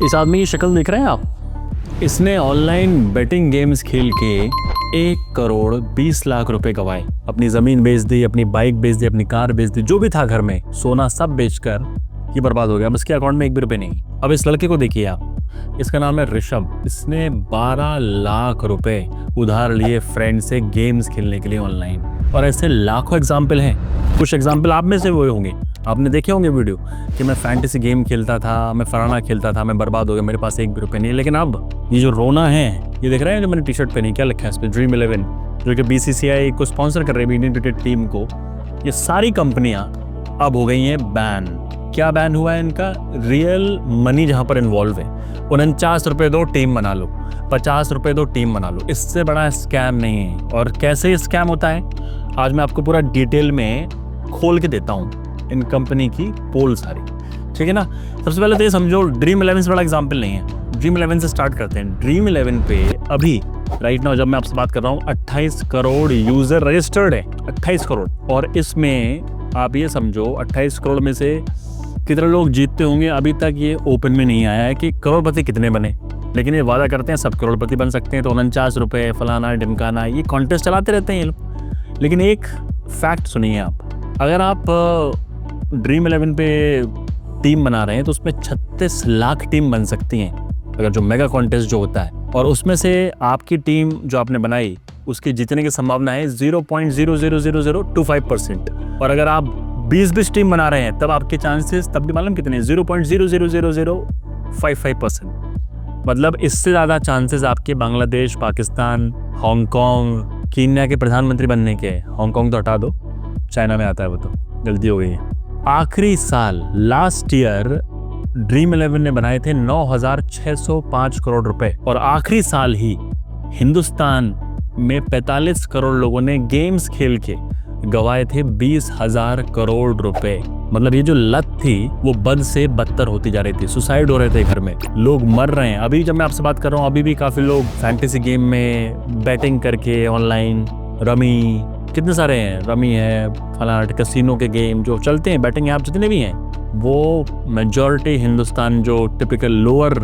इस आदमी की शक्ल देख रहे हैं आप? इसने ऑनलाइन बेटिंग गेम्स खेल के 1,20,00,000 रुपए कमाए। अपनी जमीन बेच दी, अपनी बाइक बेच दी, अपनी कार बेच दी, जो भी था घर में सोना सब बेचकर ये बर्बाद हो गया। अब इसके अकाउंट में एक भी रुपए नहीं। अब इस लड़के को देखिए आप, इसका नाम है ऋषभ। इसने 12 लाख रुपए उधार लिए फ्रेंड से गेम्स खेलने के लिए ऑनलाइन। और ऐसे लाखों एग्जाम्पल हैं। कुछ एग्जाम्पल आप में से वो होंगे, आपने देखे होंगे वीडियो कि मैं फैंटेसी गेम खेलता था, मैं फलाना खेलता था, मैं बर्बाद हो गया, मेरे पास एक भी रुपये नहीं। लेकिन अब ये जो रोना है, ये देख रहे हैं जो मैंने टी शर्ट पहनी, क्या लिखा है इस पर? ड्रीम 11, जो कि BCCI को स्पॉन्सर कर रही है, इंडियन क्रिकेट टीम को। ये सारी कंपनियां अब हो गई हैं बैन। क्या बैन हुआ है इनका? रियल मनी जहां पर इन्वॉल्व है। 49 रुपये दो टीम बना लो, 50 रुपये दो टीम बना लो, इससे बड़ा स्कैम नहीं है। और कैसे स्कैम होता है आज मैं आपको पूरा डिटेल में खोल के देता हूँ, इन कंपनी की पोल सारी, ठीक है ना। सबसे पहले तो ये समझो, ड्रीम 11 से बड़ा एग्जाम्पल नहीं है। ड्रीम 11 से स्टार्ट करते हैं। ड्रीम 11 पे अभी राइट नाउ जब मैं आपसे बात कर रहा हूँ 28 करोड़ यूजर रजिस्टर्ड है, 28 करोड़। और इसमें आप ये समझो 28 करोड़ में से कितने लोग जीतते होंगे, अभी तक ये ओपन में नहीं आया है कि करोड़पति कितने बने। लेकिन ये वादा करते हैं सब करोड़पति बन सकते हैं, तो 49 रुपये फलाना ढिमकाना, ये कॉन्टेस्ट चलाते रहते हैं ये लोग। लेकिन एक फैक्ट सुनिए आप, अगर आप ड्रीम 11 पे टीम बना रहे हैं तो उसमें 36 लाख टीम बन सकती हैं, अगर जो मेगा कॉन्टेस्ट जो होता है। और उसमें से आपकी टीम जो आपने बनाई उसकी जीतने की संभावना है 0.0000025%। और अगर आप 20 टीम बना रहे हैं तब आपके चांसेस तब भी मालूम कितने? 0.0000055%। मतलब इससे ज़्यादा चांसेस आपके बांग्लादेश, पाकिस्तान, हांगकांग, कीनिया के प्रधानमंत्री बनने के। हांगकांग तो हटा दो, चाइना में आता है वो, तो गलती हो गई है। आखिरी साल लास्ट ईयर ड्रीम 11 ने बनाए थे 9,605 करोड़ रुपए। और आखिरी साल ही हिंदुस्तान में 45 करोड़ लोगों ने गेम्स खेल के गवाए थे 20,000 करोड़ रुपए। मतलब ये जो लत थी वो बद से बदतर होती जा रही थी। सुसाइड हो रहे थे घर में, लोग मर रहे हैं। अभी जब मैं आपसे बात कर रहा हूँ अभी भी काफी लोग फैंटेसी गेम में बैटिंग करके ऑनलाइन, रमी, कितने सारे हैं, रमी है, फलाना कैसीनो के गेम जो चलते हैं, बैटिंग ऐप जितने भी हैं, वो मेजॉरिटी हिंदुस्तान जो टिपिकल लोअर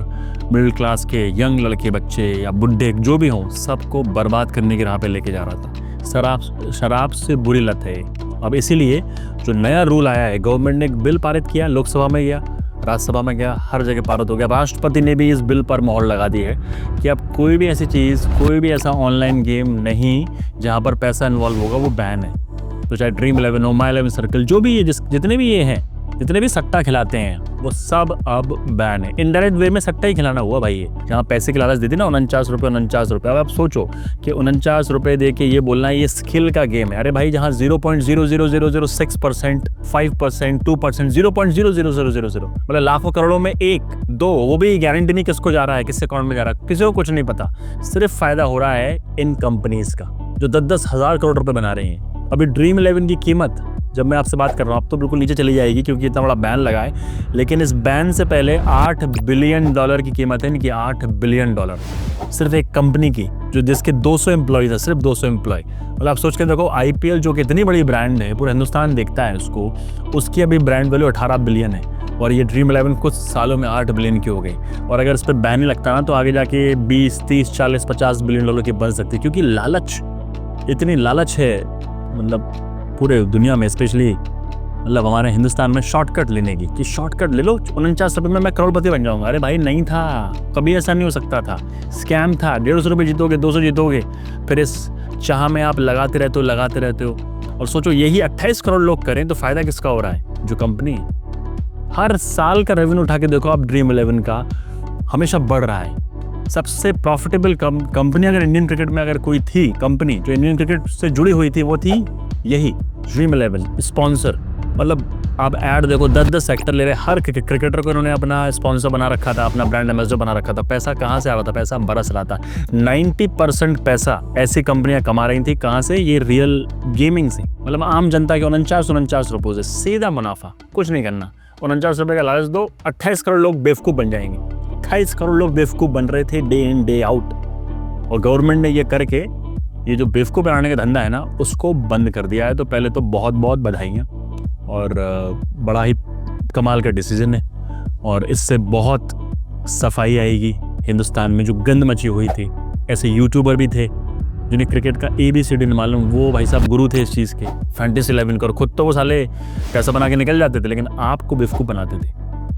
मिडिल क्लास के यंग लड़के बच्चे या बुढ़े जो भी हों, सबको बर्बाद करने की राह पे लेके जा रहा था। शराब से बुरी लत है। अब इसीलिए जो नया रूल आया है, गवर्नमेंट ने एक बिल पारित किया, लोकसभा में गया, राज्यसभा में गया, हर जगह पारित हो गया। राष्ट्रपति ने भी इस बिल पर मोहर लगा दी है कि अब कोई भी ऐसी चीज़, कोई भी ऐसा ऑनलाइन गेम नहीं जहां पर पैसा इन्वॉल्व होगा, वो बैन है। तो चाहे ड्रीम 11 हो, माई 11 सर्कल, जो भी ये जितने भी ये हैं, जितने भी सट्टा खिलाते हैं, वो सब अब बैन है। इनडायरेक्ट वे में सट्टा ही खिलाना हुआ भाई, ये जहाँ पैसे की लालच देती ना, 49 रुपये 49 रुपये। अब आप सोचो कि 49 रुपये दे के ये बोलना है ये स्किल का गेम है। अरे भाई, जहाँ 0.00006%, 5%, 2%, 0.00000 मतलब लाखों करोड़ों में 1-2, वो भी गारंटी नहीं किसको जा रहा है, किसके अकाउंट में जा रहा है, किसी को कुछ नहीं पता। सिर्फ फायदा हो रहा है इन कंपनीज का जो 10-10 हज़ार करोड़ रुपए बना रही हैं। अभी ड्रीम 11 की कीमत जब मैं आपसे बात कर रहा हूँ अब तो बिल्कुल नीचे चली जाएगी क्योंकि इतना बड़ा बैन लगा है। लेकिन इस बैन से पहले $8 बिलियन की कीमत है इनकी। $8 बिलियन सिर्फ एक कंपनी की, जो जिसके 200 एम्प्लॉयज है, सिर्फ 200 एम्प्लॉय। मतलब आप सोच के देखो, IPL जो कि इतनी बड़ी ब्रांड है, पूरा हिंदुस्तान देखता है उसको, उसकी अभी ब्रांड वैल्यू 18 बिलियन है। और ये ड्रीम 11 कुछ सालों में 8 बिलियन की हो गई। और अगर इस पर बैन नहीं लगता ना तो आगे जाके 20, 30, 40, 50 बिलियन डॉलर की बन सकती है। क्योंकि लालच, इतनी लालच है मतलब पूरे दुनिया में, स्पेशली मतलब हमारे हिंदुस्तान में शॉर्टकट लेने की, कि शॉर्टकट ले लो, 49 रुपये में मैं करोड़पति बन जाऊंगा। अरे भाई, नहीं था, कभी ऐसा नहीं हो सकता था, स्कैम था। 150 रुपये जीतोगे, 200 जीतोगे, फिर इस चाह में आप लगाते रहते हो। और सोचो यही 28 करोड़ लोग करें तो फायदा किसका हो रहा है? जो कंपनी। हर साल का रेवेन्यू उठा के देखो आप, ड्रीम 11 का हमेशा बढ़ रहा है। सबसे प्रॉफिटेबल कंपनी अगर इंडियन क्रिकेट में अगर कोई थी, कंपनी जो इंडियन क्रिकेट से जुड़ी हुई थी, वो थी यही ड्रीम 11 स्पॉन्सर। मतलब आप ऐड देखो, 10-10 सेक्टर ले रहे, हर क्रिकेटर को उन्होंने अपना स्पॉन्सर बना रखा था, अपना ब्रांड एम्बेसडर बना रखा था। पैसा कहाँ से आ रहा था? पैसा बरस रहा था। 90% पैसा ऐसी कंपनियां कमा रही थी। कहाँ से? ये रियल गेमिंग से। मतलब आम जनता के 49 रुपये से सीधा मुनाफा, कुछ नहीं करना। 49 रुपये का लालच दो, 28 करोड़ लोग बेवकूफ़ बन जाएंगे। 28 करोड़ लोग बेवकूफ़ बन रहे थे डे इन डे आउट। और गवर्नमेंट ने ये करके ये जो बेवकूफ़ बनाने का धंधा है ना, उसको बंद कर दिया है। तो पहले तो बहुत बहुत बधाइयाँ, और बड़ा ही कमाल का डिसीजन है। और इससे बहुत सफाई आएगी हिंदुस्तान में, जो गंद मची हुई थी। ऐसे यूट्यूबर भी थे जिन्हें क्रिकेट का ABCD नहीं मालूम, वो भाई साहब गुरु थे इस चीज़ के, फैंटेसी 11 कर खुद तो वो साले पैसा बना के निकल जाते थे, लेकिन आपको बेवकूफ़ बनाते थे।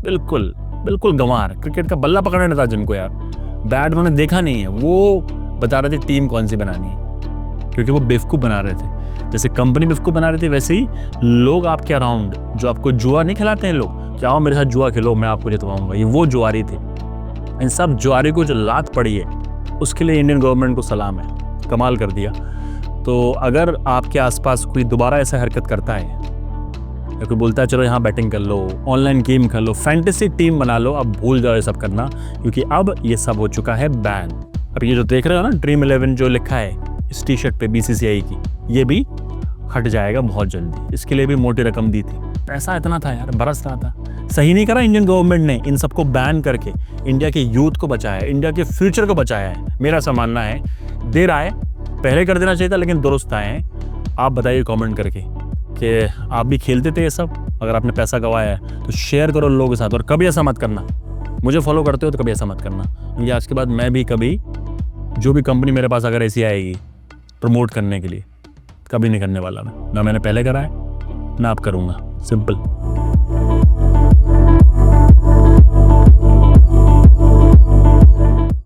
बिल्कुल बिल्कुल गंवार, क्रिकेट का बल्ला पकड़ने था जिनको यार, बैट उन्होंने देखा नहीं है, वो बता रहे थे टीम कौन सी बनानी है, क्योंकि वो बेवकूफ़ बना रहे थे। जैसे कंपनी बेवकूफ़ बना रही थी, वैसे ही लोग आपके अराउंड जो आपको जुआ नहीं खिलाते हैं लोग, कि आओ मेरे साथ जुआ खेलो मैं आपको जितवाऊंगा, ये वो जुआरी थे। इन सब जुआरी को जो लात पड़ी है उसके लिए इंडियन गवर्नमेंट को सलाम है, कमाल कर दिया। तो अगर आपके आसपास कोई दोबारा ऐसा हरकत करता है या कोई बोलता है चलो यहाँ बैटिंग कर लो, ऑनलाइन गेम कर लो, फैंटेसी टीम बना लो, अब भूल जाओ ये सब करना, क्योंकि अब ये सब हो चुका है बैन। अब ये जो देख रहे हो ना ड्रीम 11 जो लिखा है इस टी-शर्ट पे BCCI की, ये भी हट जाएगा बहुत जल्दी। इसके लिए भी मोटी रकम दी थी, पैसा इतना था यार, बरस रहा था। सही नहीं करा इंडियन गवर्नमेंट ने इन सबको बैन करके, इंडिया के यूथ को बचाया है, इंडिया के फ्यूचर को बचाया है। मेरा ऐसा मानना है, देर आए पहले कर देना चाहिए था, लेकिन दुरुस्त आए हैं। आप बताइए कमेंट करके कि आप भी खेलते थे ये सब। अगर आपने पैसा गंवाया है तो शेयर करो लोगों के साथ, और कभी ऐसा मत करना, मुझे फॉलो करते हो तो कभी ऐसा मत करना, क्योंकि आज के बाद मैं भी कभी जो भी कंपनी मेरे पास अगर ऐसी आएगी प्रमोट करने के लिए, कभी नहीं करने वाला मैं, ना मैंने पहले करा है ना आप करूँगा। सिंपल।